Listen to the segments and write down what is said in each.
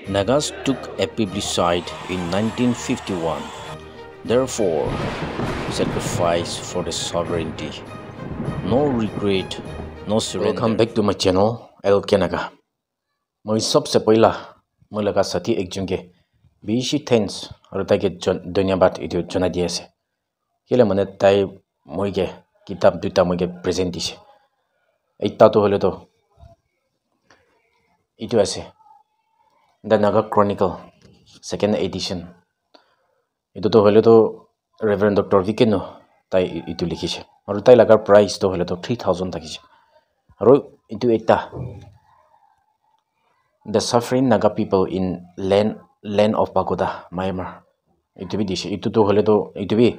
Nagas took a plebiscite in 1951, therefore sacrifice for the sovereignty. No regret, no surrender. Welcome back to my channel, LK Naga. मैं सबसे पहला मैं लगा साथी एक जंगे बीसी थैंक्स और ताकि धन्यवाद इधर जना दिया से केले मने ताई मुझे किताब दुटा मुझे प्रेजेंट दिसे इतना तो होले तो इतो ऐसे The Naga Chronicle second edition itu to hole to Reverend Dr. Vikeno tai itu likhise aru tai lagar price to hole to 3000 thakise aru itu ekta The Suffering Naga People in Land of Pagoda Myanmar itu bi dise itu to hole to itu bi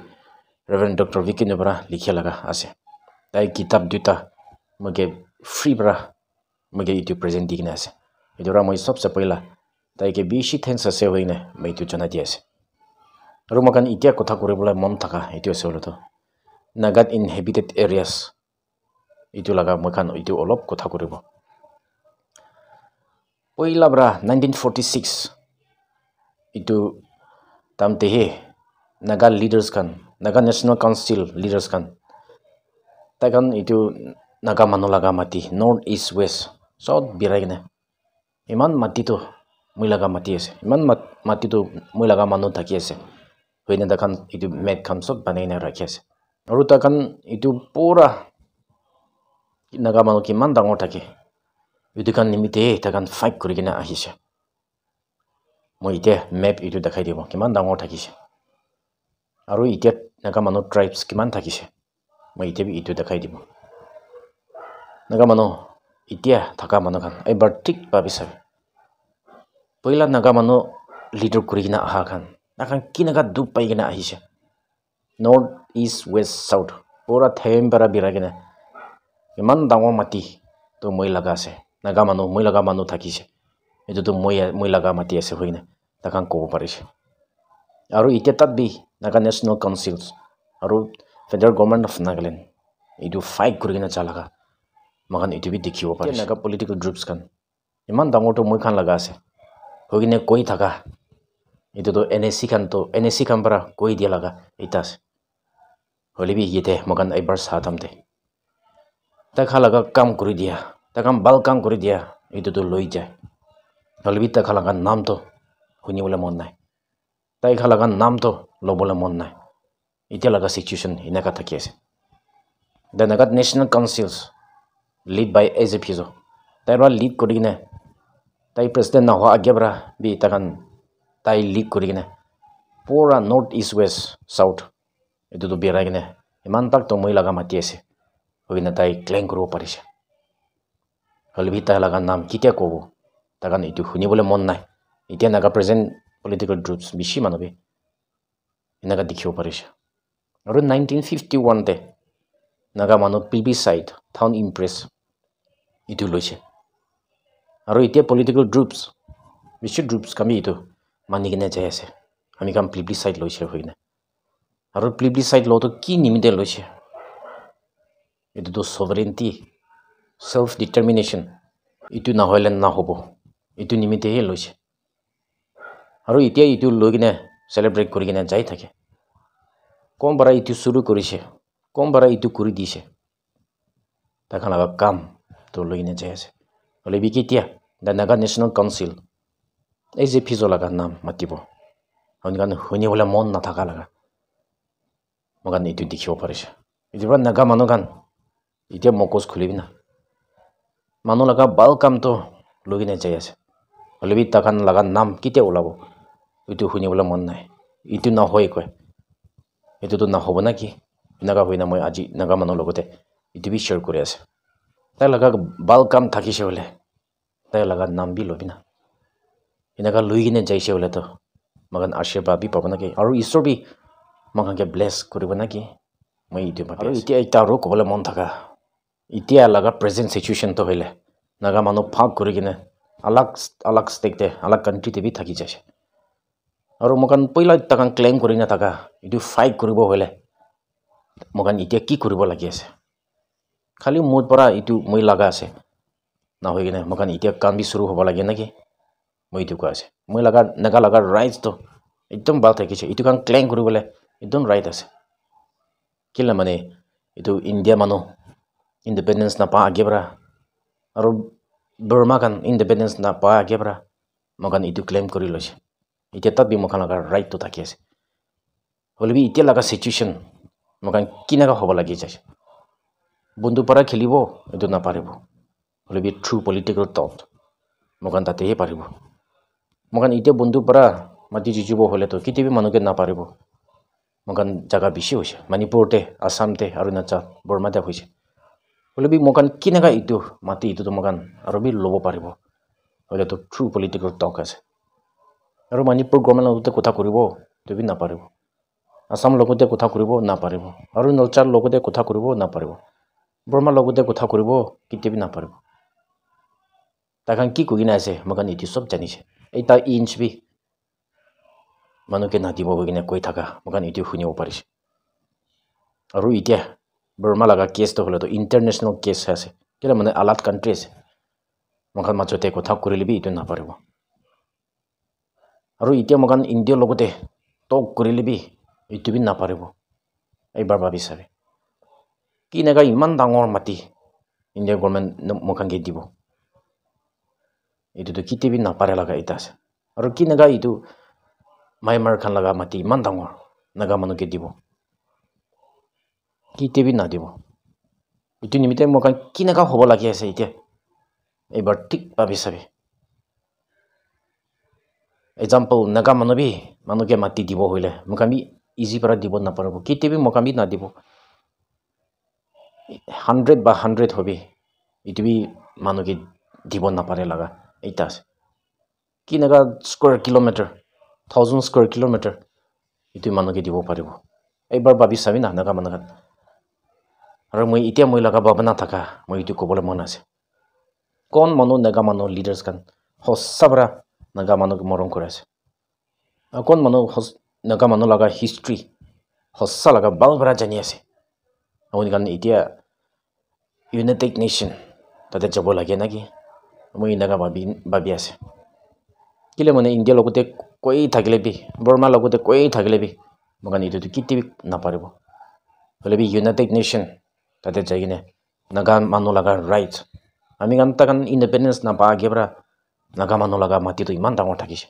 Reverend Dr. Vikeno bara likhia laga ase tai kitab duta mage free bara mage itu present digna ase itu ra moi sabse pehla তাই কে বেশি thanks আছে হইনে মই তো জানা দিয়েছে আৰু মকান ইতিয়া কথা কৰিবলৈ মন থাকা এটো আছে হলো তো নাগাত ইনহেবিটেড এৰিয়াস ইটো লাগা মখান ইটো অলপ কথা কৰিব পইলা ব্ৰা 1946 ইটো তামতে হে নাগা লিডাৰ্স খান নাগা নেশনাল কাউন্সিল লিডাৰ্স খান তাকান ইটো নাগা মানুহ লাগা মাটি নৰ্থ ইষ্ট ৱেষ্ট সব বিৰাইনে ইমান মাটি তো মই লাগা মাটি আছে ইমান মাটি তো মই লাগা মানুহ থাকি আছে হইনা দেখান ইটো মেট খান সব বানাই না ৰাখি আছে আৰু তাকান ইটো পুৰা নাগা মানুহ কিমান ডাঙৰ থাকে ইটো কান নিমিতে তাকান ফাইট কৰি কিনে আহিছে মই ইতে মেপ ইটো দেখাই দিব কিমান ডাঙৰ থাকিছে আৰু ইতে নাগা মানুহ ট্ৰাইবস কিমান থাকিছে মই ইতে ইটো দেখাই দিব নাগা মানুহ ইতিয়া থাকা মানুহ খান এবাৰ ঠিক ভাবিছে पहिला नागा मानो लीडर करिना आहा खान नाखान किनागा दुप पाइगिना आहिसे नॉर्थ ईस्ट वेस्ट साउथ पूरा थेम para बिरागिना इमान डांगो माटी तो মই লাগা আছে नागा मानो মই লাগা मानो থাকিছে এটো তো মই লাগা মাটি আছে হইনা তাকান কব পারিছে আৰু ইতে তাত বি নাগা ন্যাশনাল কাউন্সিলস আৰু ফেডারেল গভর্নমেন্ট অফ নাগাল্যান্ড ইটো ফাইট করিনা চালাগা মাগান ইটো বি দেখিব পারে নাগা পলিটিক্যাল গ্রুপস খান ইমান ডাঙৰ তো মই খান লাগা আছে होगिने कोई थाका इतो तो NSC खान para कोई दिया लगा इतास होली भी ये थे मगन एक बार साथ हम थे तक लगा काम करी दिया तक हम बाल काम करी दिया इतो तो लोई जाए होली भी तक लगा नाम तो हुनी बोले मन नहीं तक लगा नाम तो लो बोले मन नहीं इतना लगा सिचुएशन इन्हें का था कैसे The Naga National Councils lead by AZPZO ताइरा लीड करी ने ताई प्रेसिडेंट ना हुआ आगे बरा भी तकन ताई लीड करी किने पूरा नॉर्थ ईस्ट वेस्ट साउथ इतो तो बिराय किने इमान तक तो মই লাগা মাটি আছে হইনা তাই ক্লেম কৰিব পাৰিছে হলে ভি তাই লাগা নাম কিতিয়া কব তাকান ইটো শুনিবলৈ মন নাই এতিয়া নাগা প্ৰেজেন্ট পলিটিক্যাল গ্ৰুপস বেছি মানবে ইনাগা দেখিব পাৰিছে আৰু 1951 তে নাগা মানুহ প্লেবিসাইট টাউন ইমপ্ৰেছ ইটো লৈছে আৰু এতিয়া পলিটিক্যাল গ্ৰুপস বেছি গ্ৰুপস কামি ইটো মানি কিনে যাই আছে আমি কাম প্লেবিসাইট লৈছে হইনা আৰু প্লেবিসাইট লতো কি নিমিতে লৈছে ইটো তো সভাৰেন্টি সেলফ ডিটারমিনেশন ইটো না হইলে না হ'ব ইটো নিমিতে হে লৈছে আৰু এতিয়া ইটো লৈ কিনে সেলিব্ৰেট কৰি কিনে যাই থাকে কম বাৰা ইটো শুৰু কৰিছে কম বাৰা ইটো কৰি দিছে তাখান লাগা কাম তো লৈ কিনে যাই আছে হলে বিকিতিয়া The Naga National Council AZPZO laga নাম মাতিব হনগান শুনি বলে মন না থাকা লাগা মগান ইটো দেখিব পাৰিছে ইদিবা নাগা মানুহ গান ইতিয়া মকজ খুলিবি না মানুহ লাগা বাল কাম তো লগিনে যাই আছে হলেবি তাকান লাগা নাম কিতিয়া ওলাব ইটো শুনিবলৈ মন নাই ইটো নহয় কয় ইটো তো না হ'ব না কি নাগা হইনা মই আজি নাগা মানুহ লগতে ইটো বি শেয়াৰ কৰি আছে তাই লাগা বাল কাম থাকিছে হলে তাই লাগা নাম বি লবি না ইনাকা লুই কিনে যাইছে হলে তো মগান আশীৰ্বাদ বি পাব নাকি আৰু ঈশ্বৰ বি মগানকে ব্লেছ কৰিব নাকি মই ইটো ভাবি আৰু এতিয়া এটা আৰু ক'বলৈ মন থাকা এতিয়া লাগা প্ৰেজেন্ট সিচুৱেশ্যন তো হইলে নাগা মানুহ ভাগ কৰি কিনে আলাগ ষ্টেটে আলাগ কাণ্ট্ৰিতে বি থাকি যাইছে আৰু মগান পইলা তাকান ক্লেম কৰি না থাকা ইটো ফাইট কৰিব হলে মগান এতিয়া কি কৰিব লাগি আছে খালি মোৰ পৰা ইটো মই লাগা আছে না হৈ কিনে মগান এতিয়া কাম বি শুরু হ'ব লাগে নাকি মই এইটো কৈ আছে মই লগা নাগা লগা ৰাইটছ তো একদম ভাল থাকিছে এইটো কাম ক্লেইম কৰিবলৈ একদম ৰাইট আছে কিলা মানে এইটো ইণ্ডিয়া মানুহ ইণ্ডিপেণ্ডেন্স নাপা আগেবৰা আৰু বৰ্মা কান ইণ্ডিপেণ্ডেন্স নাপা আগেবৰা মগান এইটো ক্লেইম কৰি লৈছে এতিয়া তাত বি মখান লগা ৰাইটটো থাকি আছে হ'লে বি এতিয়া লগা চিটুৱেশ্যন মগান কিনাকা হ'ব লাগি যাইছে বন্ধু পৰা খেলিব এইটো নাপাৰিব হ'লে বি থ্ৰু পলিটিকেল টক মগান তাতেহে পাৰিব মগান এতিয়া বন্ধু পৰা মাটি জিজিব হ'লেতো কেতিয়াবা মানুহকে নাপাৰিব মগান জাগা বেছি হৈছে মণিপুৰতে আসামতে অৰুণাচল বৰ্মাতে হৈছে হ'লে বি মগান কিনাকা এইটো মাটি এইটোতো মগান আৰু বি ল'ব পাৰিব হ'লেতো থ্ৰু পলিটিকেল টক আছে আৰু মণিপুৰ গভৰ্ণমেণ্টৰ লগতে কথা কৰিব তুমি নাপাৰিব আসাম লগতে কথা কৰিব নাপাৰিব অৰুণাচল লগতে কথা কৰিব নাপাৰিব বৰ্মাৰ লগতে কথা কৰিব কেতিয়াবা নাপাৰিব তাকান কি কইনা আছে মগান ইতি সব জানিছে এটা ইঞ্চ বি মানুহকে নাদিব কিনে কৈ থাকা মগান ইতি শুনিব পাৰিছে আৰু এতিয়া বৰ্মা লগা কেছটো হ'লেতো ইণ্টাৰনেশ্যনেল কেছ আছে কেলে মানে আলাদ কাণ্ট্ৰি আছে মগান মাজতে কথা কৰিলেবি এইটো নাপাৰিব আৰু এতিয়া মগান ইণ্ডিয়াৰ লগতে টক কৰিলেবি এইটো বি নাপাৰিব এইবাৰ ভাবি চাবি কি নাগা ইমান ডাঙৰ মাটি ইণ্ডিয়াৰ গভৰ্ণমেণ্ট মখানকে দিব এইটোতো কেতিয়াবি নাপাৰে লগা এটা আছে আৰু কি নাগা এইটো মাইমাৰ খান লগা মাটি ইমান ডাঙৰ নাগা মানুহকে দিব কেতিয়াবি নাদিব এইটো নিমিত্তে মখান কি নাগা হ'ব লাগি আছে এতিয়া এইবাৰ ঠিক ভাবি চাবি এক্সাম্পল নাগা মানুহকে মাটি দিব হ'লে মখান বি ইজি পৰা দিব নাপাৰিব কেতিয়াবি মখান বি নাদিব 100 বা 100 হবি এইটো বি মানুহকে দিব নাপাৰে লগা এইটা আছে কি Naga square kilometre 1000 square kilometre এইটো মানুহকে দিব পাৰিব এইবাৰ ভাবি চাবি না নাগা মানুহক আৰু মই এতিয়া মই লগা ভাবনা থাকা মই এইটো ক'বলৈ মন আছে কোন মানুহ নাগা মানুহ লিডাৰ্ছ কান সঁচাবৰা নাগা মানুহক মৰম কৰি আছে আৰু কোন মানুহ নাগা মানুহ লগা হিষ্ট্ৰী সঁচা লগা বালবৰা জানি আছে আপুনি কাৰণ এতিয়া ইউনাইটেড নেশ্যন তাতে যাব লাগে নাকি মই নাগা ভাবি আছে কেলে মানে ইণ্ডিয়াৰ লগতে কৈ থাকিলে বি বৰ্মাৰ লগতে কৈ থাকিলে বি মগান এইটোতো কেতিয়াবি নাপাৰিব হ'লে বি ইউনাইটেড নেশ্যন তাতে যাই কিনে নাগা মানুহ লগা ৰাইটছ আমি কাৰণ তাকান ইণ্ডিপেণ্ডেন্স নাপা আগেবৰা নাগা মানুহ লগা মাটিটো ইমান ডাঙৰ থাকিছে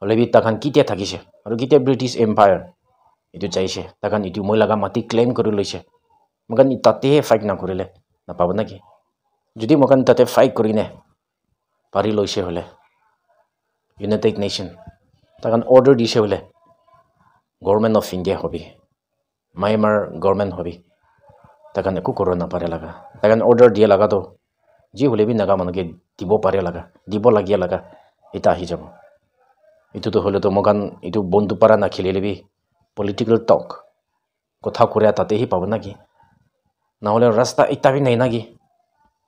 হ'লে বি তাকান কেতিয়া থাকিছে আৰু কেতিয়া ব্ৰিটিছ এম্পায়াৰ এইটো যাইছে তাকান এইটো মই লগা মাটি ক্লেইম কৰি লৈছে মগান তাতেহে ফাইট নকৰিলে নাপাব নাকি যদি মগান তাতে ফাইট কৰিনে পাৰি লৈছে হ'লে ইউনাইটেড নেশ্যন তাকান অৰ্ডাৰ দিছে হ'লে গভৰ্ণমেণ্ট অফ ইণ্ডিয়া হবি মাইমাৰ গভৰ্ণমেণ্ট হবি তাকান একো কৰিব নাপাৰে লগা তাকান অৰ্ডাৰ দিয়া লগাতো যি হ'লে বি নাগা মানুহকে দিব পাৰে লগা দিব লাগিয়া লগা এটা আহি যাব এইটোতো হ'লেতো মগান এইটো বন্ধু পাৰা নাখেলিলে বি পলিটিকেল টক কথা কৰে তাতেহি পাব নাকি নহ'লে ৰাস্তা এটা বি নাই নাকি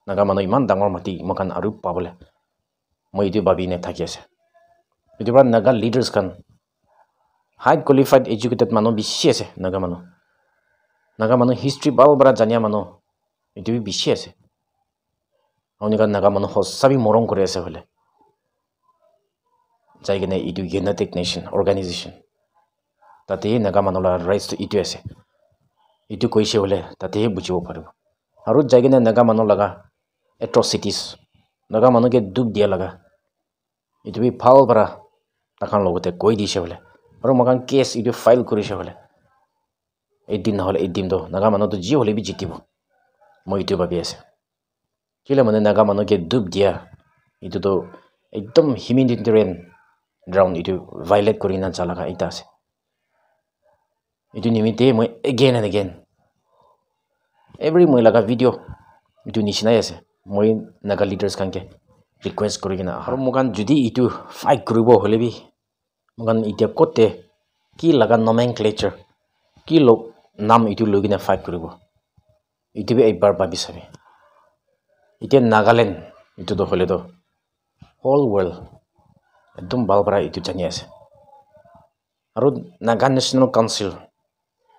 নাগা মানুহ ইমান ডাঙৰ মাটি মগান আৰু পাবলৈ মই এইটো ভাবি নাথাকি আছে এইটো পৰা নাগা লিডাৰ্ছ খান হাই কোৱালিফাইড এডুকেটেড মানুহ বেছি আছে নাগা মানুহ হিষ্ট্ৰী বালবৰা জানিয়া মানুহ এইটো বি বেছি আছে আপুনি কাৰণ নাগা মানুহ সঁচাবি মৰম কৰি আছে হ'লে যাই কিনে এইটো ইউনাইটেড নেশ্যন অৰ্গেনাইজেশ্যন তাতেই নাগা মানুহ লগা ৰাইটছটো এইটো আছে এইটো কৈছে হ'লে তাতেহে বুজিব পাৰিব আৰু যাই কিনে নাগা মানুহ লগা এট্ৰচিটিছ নাগা মানুহকে দুখ দিয়া লগা এইটো বি ভাল পৰা তাকাৰ লগতে কৈ দিছে হ'লে আৰু মগান কেছ এইটো ফাইল কৰিছে হ'লে এদিন নহ'লে এদিনতো নাগা মানুহটো যি হ'লে বি জিতিব মই এইটো ভাবি আছে কেলে মানে নাগা মানুহকে দুখ দিয়া এইটোতো একদম হিউমেনিটেৰিয়ান গ্ৰাউণ্ড এইটো ভাইলেট কৰি নাযা লগা এটা আছে এইটো নিমিত্তে মই এগেইন এণ্ড এগেইন এভৰি মই লগা ভিডিঅ' এইটো নিচিনাই আছে মই নাগা লিডাৰ্ছ খানকে ৰিকুৱেষ্ট কৰি কিনে আৰু মগান যদি এইটো ফাইট কৰিব হ'লে বি মগান এতিয়া ক'তে কি লগা নমেনক্লেচাৰ কি নাম এইটো লৈ কিনে ফাইট কৰিব এইটো বি একবাৰ ভাবি চাবি এতিয়া নাগালেণ্ড এইটোতো হ'লেতো হোল ৱৰ্ল্ড একদম ভাল পৰা এইটো জানি আছে আৰু নাগা নেশ্যনেল কাউন্সিল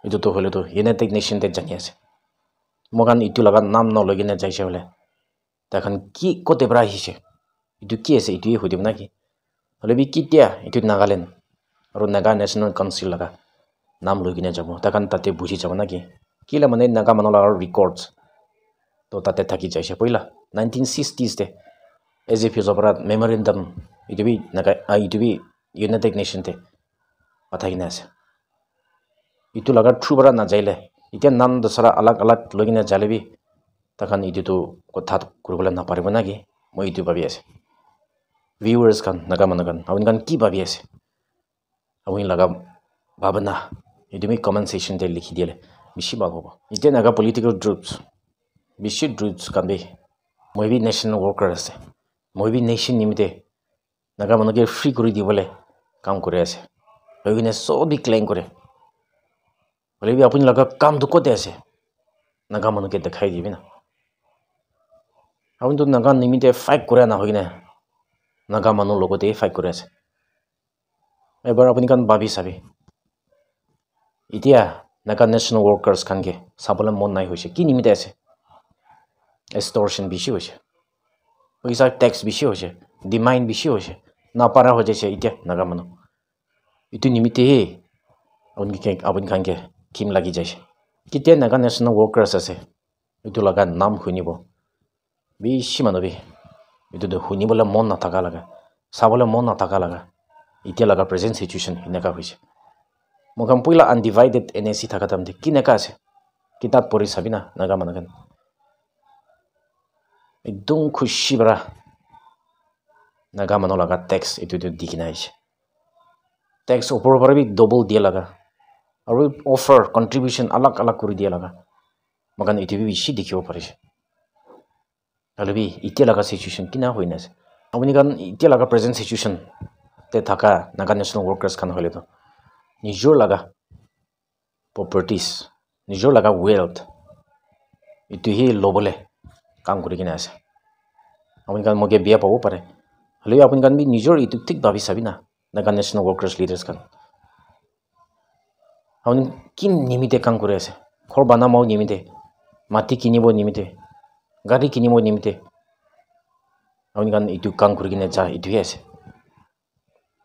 এইটোতো হ'লেতো ইউনাইটেড নেশ্যনতে জানি আছে মগান এইটো লগা নাম নলৈ কিনে যাইছে হ'লে তাখন কি ক'তে পৰা আহিছে এইটো কি আছে এইটোৱে সুধিম নাকি হলে বি কিতিয়া ইটো নাগালেণ্ড আৰু নাগা নেশ্যনেল কাউন্সিল লগা নাম লৈ কিনে যাব তাকান তাতে বুঝি যাব নাকি কিলা মানে নাগা মানুহ লগাৰ ৰেকৰ্ডছ তো তাতে থাকি যাইছে পইলা 1960s তে এজেপি জবৰাত মেমৰেণ্ডাম ইটো বি নাগা ইটো বি ইউনাইটেড নেশ্যন তে কথা কিনে আছে ইটো লগাৰ থ্ৰু পৰা নাযাইলে এতিয়া নাম দছৰা আলাগ আলাগ লৈ কিনে যালেবি তাকান ইটোতো কথা কৰিবলৈ নাপাৰিব নাকি মই ইটো ভাবি আছে viewers kan naga managan awin kan ki babi ase awin laga babana idumi comment section te likhi diele bishi bal hobo ite naga political groups bishi groups kan be moi bi national worker ase moi bi nation nimite naga manage free kori dibole কাম করে আছে ওইখানে সবই claim করে বলে B আপনি লাগা কাম তো কোতে আছে নাগা মানুষকে দেখাই দিবি না আপনি তো নাগা নিমিতে ফাইট করে না হই না নাগা মানুহ লগতে ফাইট কৰি আছে এবাৰ আপুনি কান ভাবি চাবি এতিয়া নাগা নেশ্যনেল ৱৰ্কাৰ্ছ খানকে চাবলৈ মন নাই হৈছে কি নিমিতে আছে এক্সটৰ্শন বেছি হৈছে পইচা টেক্স বেছি হৈছে ডিমাণ্ড বেছি হৈছে নাপাৰা হৈ যাইছে এতিয়া নাগা মানুহ ইটো নিমিতেহে আপুনি খানকে কিম লাগি যাইছে কেতিয়া নাগা নেশ্যনেল ৱৰ্কাৰ্ছ আছে এইটো লগা নাম শুনিব বেছি মানুহ বি ইটো শুনিবলৈ মন নাথাকা লাগা চাবলৈ মন নাথাকা লাগা এতিয়া লগা প্ৰেজেন্ট সিচুৱেশ্যন এনেকা হৈছে মই পইলা আনডিভাইডেড এনএসি থাকা তামতে কি নেকা আছে কিতাপ পঢ়ি চাবি না নাগা মানুহখান একদম খুশি বৰা নাগা মানুহ লগা টেক্স এইটো দি কিনে আহিছে টেক্স ওপৰৰ পৰা বি ডবল দিয়ে লগা আৰু অফাৰ কণ্ট্ৰিবিউশ্যন আলাগ আলাগ কৰি দিয়ে লগা মগান এইটো বেছি দেখিব পাৰিছে আলবি ইতিয়া লগা সিচুৱেশ্যন কিনা হৈ নাছে আপুনি কাৰণ ইতিয়া লগা প্ৰেজেন্ট সিচুৱেশ্যন তে থাকা নাগা নেশ্যনেল ৱৰ্কাৰ্ছ খান হ'লে তো নিজৰ লগা প্ৰপাৰ্টিজ নিজৰ লগা ৱেলথ ইটোহে ল'বলৈ কাম কৰি কিনে আছে আপুনি কাৰণ মোকে বিয়া পাব পাৰে হ'লেও আপুনি কাৰণ বি নিজৰ ইটো ঠিক ভাবি চাবি না নাগা নেশ্যনেল ৱৰ্কাৰ্ছ লিডাৰ্ছ খান আপুনি কি নিমিতে কাম কৰি আছে ঘৰ বনামাও নিমিতে মাটি কিনিব নিমিতে গাড়ী কিনিব নিমিতে আপুনি কাৰণ এইটো কাম কৰি কিনে যা এইটোহে আছে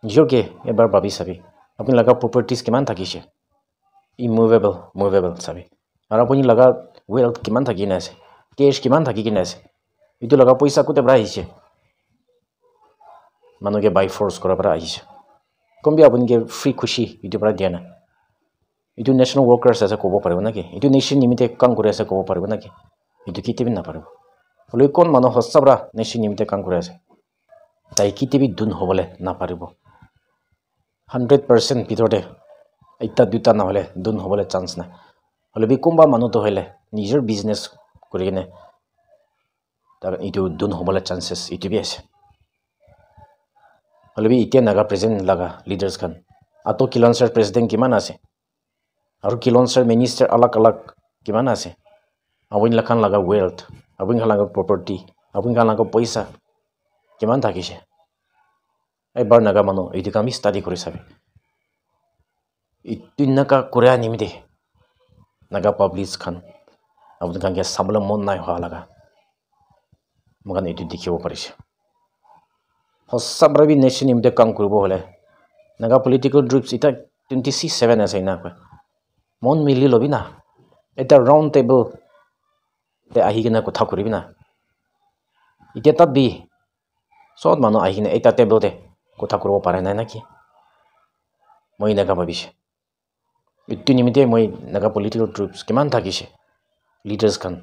নিজকে এবাৰ ভাবি চাবি আপুনি লগা প্ৰপাৰ্টিজ কিমান থাকিছে মুভেবল চাবি আৰু আপুনি লগা ৱেলথ কিমান থাকি কিনে আছে কেছ কিমান থাকি কিনে আছে এইটো লগা পইচা কোতে পৰা আহিছে মানুহকে বাই ফ'ৰ্চ কৰাৰ পৰা আহিছে কমবি আপুনিকে ফ্ৰী খুচি এইটোৰ পৰা দিয়া নাই এইটো নেশ্যনেল ৱৰ্কাৰ্ছ আছে ক'ব পাৰিব নেকি এইটো নেশ্যন নিমিতে কাম কৰি আছে ক'ব পাৰিব নেকি এইটো কেতিয়াবি নাপাৰিব হ'লেও কোন মানুহ সঁচাবৰা নেশ্যন নিমিতে কাম কৰি আছে তাই কেতিয়াবি দুন হ'বলৈ নাপাৰিব 100% ভিতৰতে এটা দুটা নহ'লে দুন হ'বলৈ চান্স নাই হ'লে বি কোনোবা মানুহটো হ'লে নিজৰ বিজনেছ কৰি কিনে তাৰ এইটো দুন হ'বলৈ চান্সেছ এইটো বি আছে হ'লে বি এতিয়া নাগা প্ৰেজেণ্ট লগা লিডাৰ্ছ খান আটো কিলঞ্চাৰ প্ৰেছিডেণ্ট কিমান আছে আৰু কিলঞ্চাৰ মিনিষ্টাৰ আলাগ আলাগ কিমান আছে আপুনি খান লগা ৱেলথ আপুনি খান লগা প্ৰপাৰ্টি আপুনি খান লগা পইচা কিমান থাকিছে এবাৰ নাগা মানুহ এইটো আমি ষ্টাডি কৰি চাবি ইটো নাগা কৰে নিমিতে নাগা পাব্লিছ খান আপুনি খানকে চাবলৈ মন নাই হোৱা লগা মোক এইটো দেখিব পাৰিছে সঁচাবৰা বি নেশ্যন নিমিতে কাম কৰিব হ'লে নাগা পলিটিকেল গ্ৰুপছ এতিয়া 27 আছে এনেকৈ মন মিলি ল'বি না এটা ৰাউণ্ড টেবল আহি কিনে কথা কৰিবি না এতিয়া তাত বি চব মানুহ আহি কিনে এটা টেবলতে কথা কৰিব পাৰে নাই নেকি মই এনেকা ভাবিছে এইটো নিমিতে মই নাগা পলিটিকেল গ্ৰুপছ কিমান থাকিছে লিডাৰ্ছ খান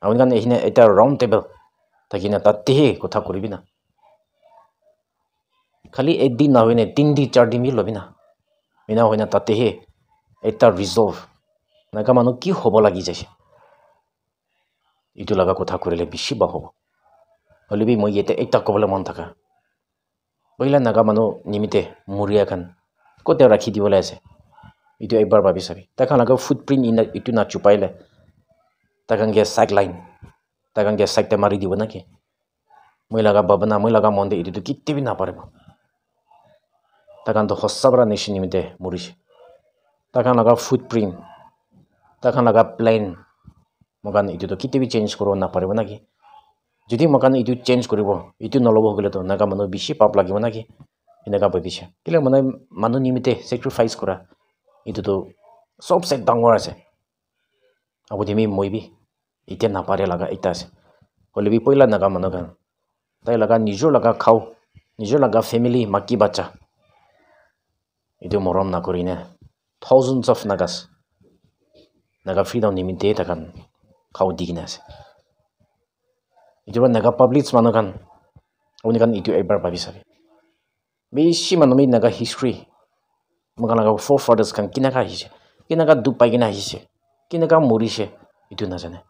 আপুনি কাৰণ এইখিনি এটা ৰাউণ্ড টেবল থাকি না তাতেহে কথা কৰিবি না খালি একদিন নহয় নে 3 দিন 4 দিন ল'বি না এনে হয় না তাতেহে এটা ৰিজল্ভ নাগা মানুহ কি হ'ব লাগি যাইছে এইটো লগা কথা কৰিলে বেছি ভাল হ'ব হ'লে বি মই ইয়াতে এটা ক'বলৈ মন থাকা পহিলা নাগা মানুহ নিমিতে মৰিয়া খান ক'তে ৰাখি দিবলৈ আছে এইটো একবাৰ ভাবি চাবি তাক লগা ফুটপ্ৰিণ্ট এইটো নাচুপাইলে তাক চাইড লাইন তাক চাইডতে মাৰি দিব নেকি মই লগা ভাবনা মই লগা মন দে এইটোতো কেতিয়াবি নাপাৰিব তাকানটো সঁচাবৰা নেশ্যন নিমিতে মৰিছে তাকান লগা ফুটপ্ৰিণ্ট তাকান লগা প্লেন মকান এইটোতো কেতিয়াবি চেঞ্জ কৰিব নাপাৰিব নেকি যদি মকান এইটো চেঞ্জ কৰিব এইটো নল'ব গ'লেতো নাগা মানুহ বেছি পাপ লাগিব নেকি এনেকা ভাবিছে কিলে মানে মানুহ নিমিতে sacrifice কৰা ইটো তো সবসে ডাঙৰ আছে আবুদিমি মইবি এতিয়া নাপাৰে লাগা এটা আছে হলে বি পইলা নাগা মানুহ গান তাই লাগা নিজৰ লাগা খাও নিজৰ লাগা ফ্যামিলি মাকি বাচ্চা ইটো মৰম না কৰিনে thousands of nagas naga freedom nimite takan খাও দিগিনা আছে ইটো নাগা পাব্লিকস মানুহ গান oni kan itu ebar babi sabi beshi manumi naga history magana ga forefathers kan kinaka hise kinaka du paigina hise kinaka morise itu na jane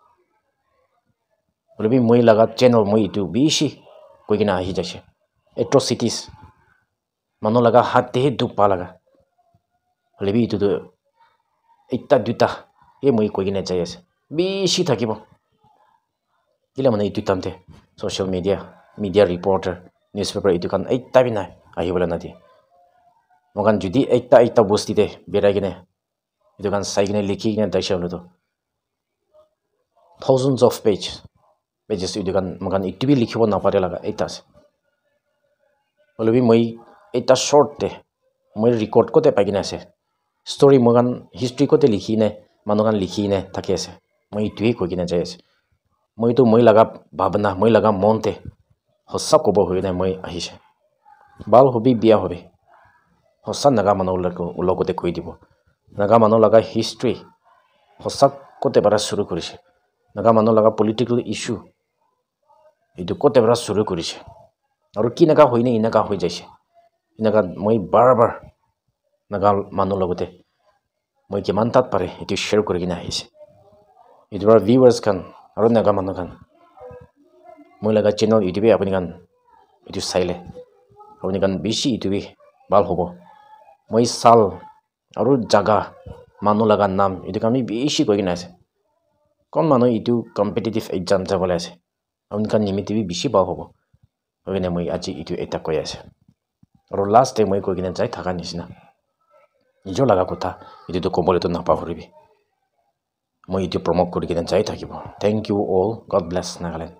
bolibi moi laga channel moi itu beshi koigina hi jase atrocities manu laga hatte du pa laga bolibi itu itta duta e moi koigina jai ase beshi thakibo kila mane itu tamte social media reporter newspaper itu kan eitta bina ahi bola nadi mogan judi eitta bosti te beragine itu kan saigine likhi ne daisha to thousands of pages itu kan mogan itu bi likhibo na pare laga eitta ase bolobi moi eitta short te moi record kote pagina ase story mogan history kote likhi ne manogan likhi ne thake ase moi itu hi kogina jai ase moi to moi laga bhabna moi laga monte hossa kobo hoine moi ahise bal hobi biya hobe hossa naga mano ulogote koi dibo naga mano laga history hossa kote bara shuru korise naga mano laga political issue idu kote bara shuru korise aru ki naga hoine inaka hoi jaise inaka moi barbar naga mano logote moi kiman tat pare itu share korigina ahise idura viewers kan aru naga mano kan moi laga channel youtube apni kan itu saile apni kan bishi youtube bal hobo moi sal aru jaga manu laga nam itu kan bishi koigina ase kon manu itu competitive exam jabole ase apni kan nimiti bishi bal hobo ogene moi aji itu eta koi ase aru last time moi koigina jai thaka nisina nijo laga kotha itu to kobole to napa horibi moi itu promote korigina jai thakibo thank you all god bless Nagaland